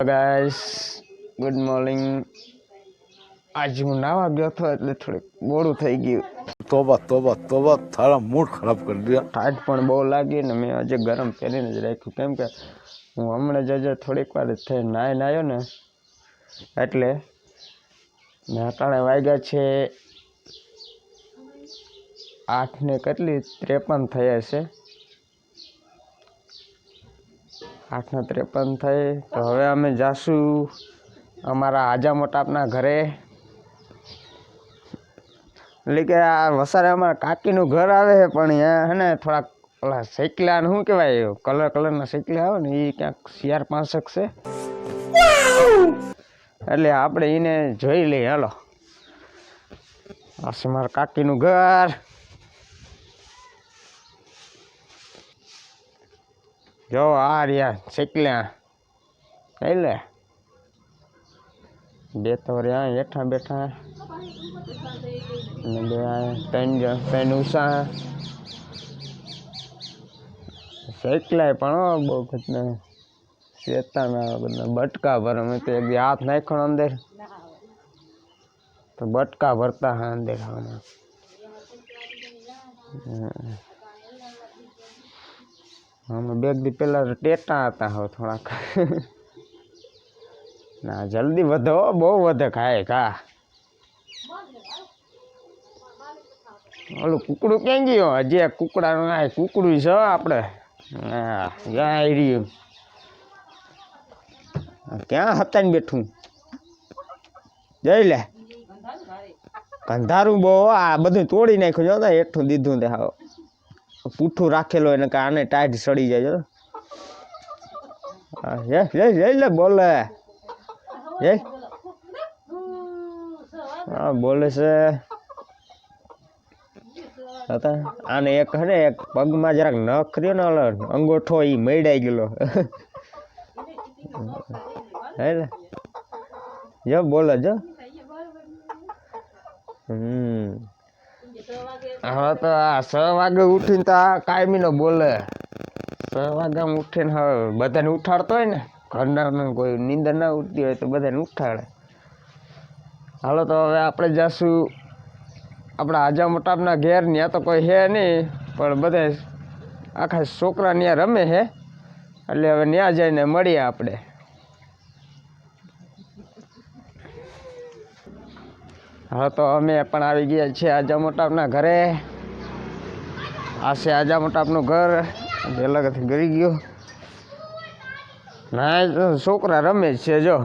Guys good morning. आज હું નાવા ગયો હતો એટલે થોડીક મોડું થઈ ગયું। तोबा तोबा तोबा थारा मूड खराब कर दिया। ઠાઠ પણ બહુ લાગી ને મેં આજે ગરમ કરીને જ રાખ્યું, કેમ કે હું હમણાં જ આજે થોડીક વાર થઈ નાઈને આવ્યો ને એટલે ને અટાણે વાગ્યા છે 8 ને કેટલી 53 થયા છે। 8 ને 53 થઈ તો હવે અમે જાશું અમારા આજા મોટાપના ઘરે। એટલે કે આ વસારે અમારા કાકીનું ઘર આવે છે, પણ અહીંયા હે ને થોડાક ઓલા સૈકલા શું કહેવાય કલરના સૈકલા આવે ને એ ક્યાંક 4-5 છે, એટલે આપણે એને જોઈ લઈએ। હાલો, આ છે મારા કાકીનું ઘર। જો આ રહ્યા સૈકલા, એટલે બે તો રહ્યા હેઠા બેઠા અને બે ત્રણ ઉષા સૈકલાય પણ બહુ ઘટના શેતાના બધા બટકા ભરે। અમે તો એક હાથ નાખ્યો અંદર તો બટકા ભરતા હા અંદર। અમે બે દી પહેલા ટેટા હતા હવે થોડાક ના જલ્દી વધો, બહુ વધે ખાય ખા। ઓલું કુકડું ક્યાં ગયો? હજી કુકડાનું આ કુકડું છે આપણે। હા ત્યાં રહ્યું, ક્યાં હતા ને બેઠું જઈ લે કંધારું બહુ આ બધું તોડી નાખ્યું। જો હેઠું દીધું તે હાવ પૂઠું રાખેલો એને કે આને ટાઈટ સડી જાય। જઈ લે બોલે હા બોલે છે આને એક હે ને એક પગમાં જરાક નખ રહ્યો ને ઓલો અંગોઠો એ મૈડાઈ ગયેલો હે જો બોલે જો। હવે તો આ 6 વાગે ઉઠીને તો આ કાયમી નો બોલે। 6 વાગ્યામાં ઉઠીને હવે બધાને ઉઠાડતો હોય ને, ઘરના કોઈ નીંદર ના ઉઠતી હોય તો બધાને ઉઠાડે। હાલો તો હવે આપણે જાશું આપણા આજા મોટાપના ઘેર। ત્યાં તો કોઈ હે નહીં, પણ બધા આખા છોકરા ત્યાં રમે છે, એટલે હવે ત્યાં જઈને મળીએ આપણે। હા તો અમે પણ આવી ગયા છીએ આજા મોટાપના ઘરે। આ છે આજા મોટાપનું ઘર। પહેલાંથી ગરી ગયો ના છોકરા રમે છે જો।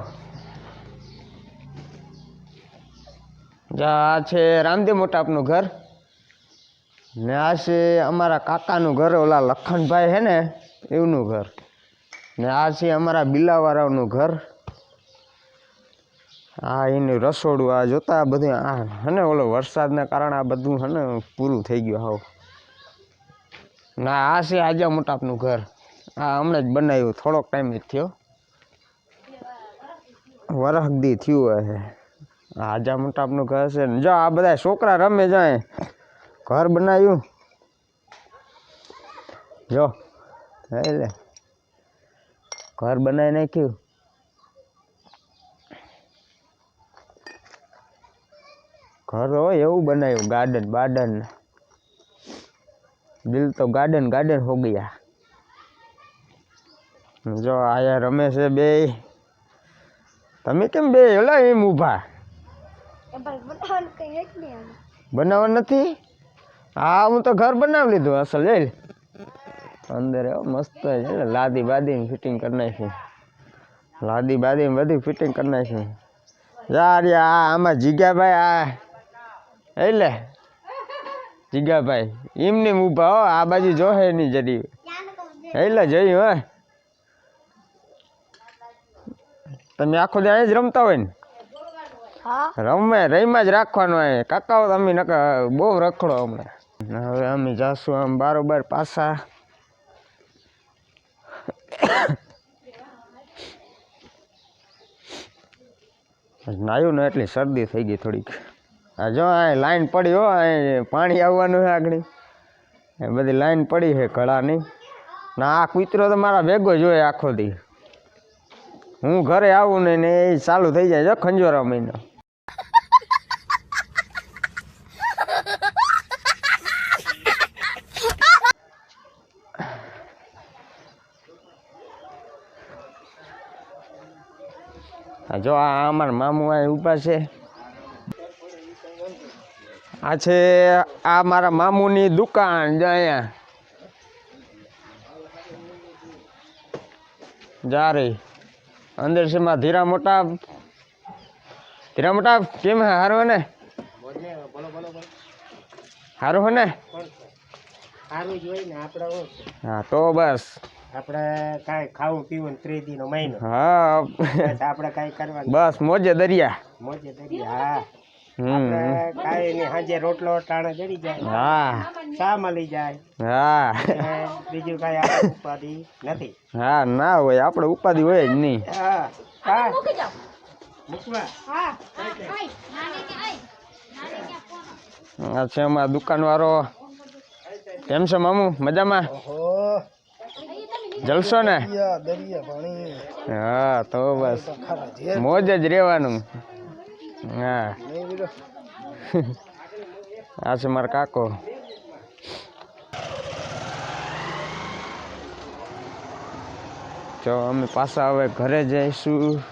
આ છે રામદેવ મોટાપનું ઘર ને આ છે અમારા કાકાનું ઘર, ઓલા લખનભાઈ હે ને એમનું ઘર ને આ છે અમારા બિલાવાળાનું ઘર। આ એનું રસોડું આ જોતા આ બધું આ હે ને ઓલો વરસાદના કારણે આ બધું હે ને પૂરું થઈ ગયું હાવ ના। આ છે આજા મોટાપનું ઘર, આ હમણાં જ બનાવ્યું, થોડોક ટાઈમ જ થયો, વરખ દી થયું હશે। આજા મોટાપનું ઘર છે ને જો આ બધા છોકરા રમે જાય, ઘર બનાવ્યું જો એટલે ઘર બનાવી નાખ્યું। ઘર હોય એવું બનાવ્યું, ગાર્ડન બાર્ડન, દિલ તો ગાર્ડન ગાર્ડન હો ગયા। જો આયા રમે છે બે, તમે કેમ બે ઓલા એમ ઊભા? બનાવવાનું નથી? હા હું તો ઘર બનાવી લીધું અસલ જઈ અંદર મસ્ત છે, લાદી બાદી ફિટિંગ કરી નાખી, લાદી બાદી બધી ફિટિંગ કરી નાખી। યાર આમાં જીગાભાઈ આ એટલે જીગાભાઈ એમને ઊભા હો, આ બાજુ જોહે નહીં જડી એટલે જોયું હે। તમે આખો દી અહીં જ રમતા હોય ને? રમે રહીમાં જ રાખવાનું હોય કાકાઓ, તમે નકા બહુ રખડો હમણાં। હવે અમે જાશું આમ બારોબાર પાછા। નાયું ને એટલી શરદી થઈ ગઈ થોડીક। આ જો આ લાઈન પડી હો, અહીં પાણી આવવાનું છે આગળ, એ બધી લાઈન પડી છે ઘડાની ના। આ કૂતરો તો મારા ભેગો જ હોય આખો દી, હું ઘરે આવું ને એ ચાલુ થઈ જાય જો ખંજોરા મહિનો. જો આ અમારા મામુ આ ઊભા છે. આ છે આ મારા મામુની દુકાન. જો અહીંયા જા રહી અંદર છે માં ધીરા મોટા કેમ હે? હારો હે ને? હારો હે ને? સારું જ હોય ને આપણે. હા તો બસ આપણે કાંઈ ખાવું પીવું 3 દી નો મહિનો. હા બસ આપણે કાંઈ કરવાનું. બસ મોજે દરિયા. મોજે દરિયા. હા આપણે કાંઈ નહીં. સાંજે રોટલો ટાણે જડી જાય. હા ચા મળી જાય. હા બીજું કાંઈ આપણે ઉપાધિ નથી. હા ના હોય આપણે ઉપાધિ હોય જ નહીં. હા હા મૂકવા. આ છે અમારા દુકાનવાળો. કેમ છે મામુ? મજામાં? જલસો ને? હા તો બસ મોજ જ રહેવાનું. હા આ છે મારા કાકો. જો અમે પાછા હવે ઘરે જઈશું.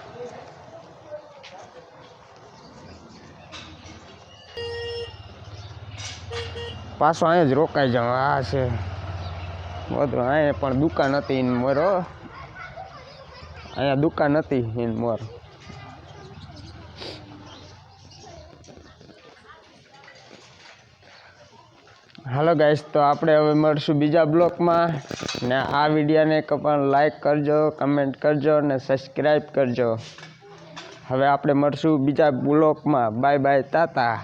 પાછો અહીંયા જ રોકાઈ જાઉં. આ છે બધું. અહીંયા પણ દુકાન હતી ઇન મોરો. અહીંયા દુકાન હતી ઇન મોર. હાલો ગાઈસ, તો આપણે હવે મળશું બીજા બ્લોગમાં. ને આ વિડીયોને પણ લાઈક કરજો, કમેન્ટ કરજો અને સબસ્ક્રાઈબ કરજો. હવે આપણે મળશું બીજા બ્લોગમાં. બાય બાય, તાતા.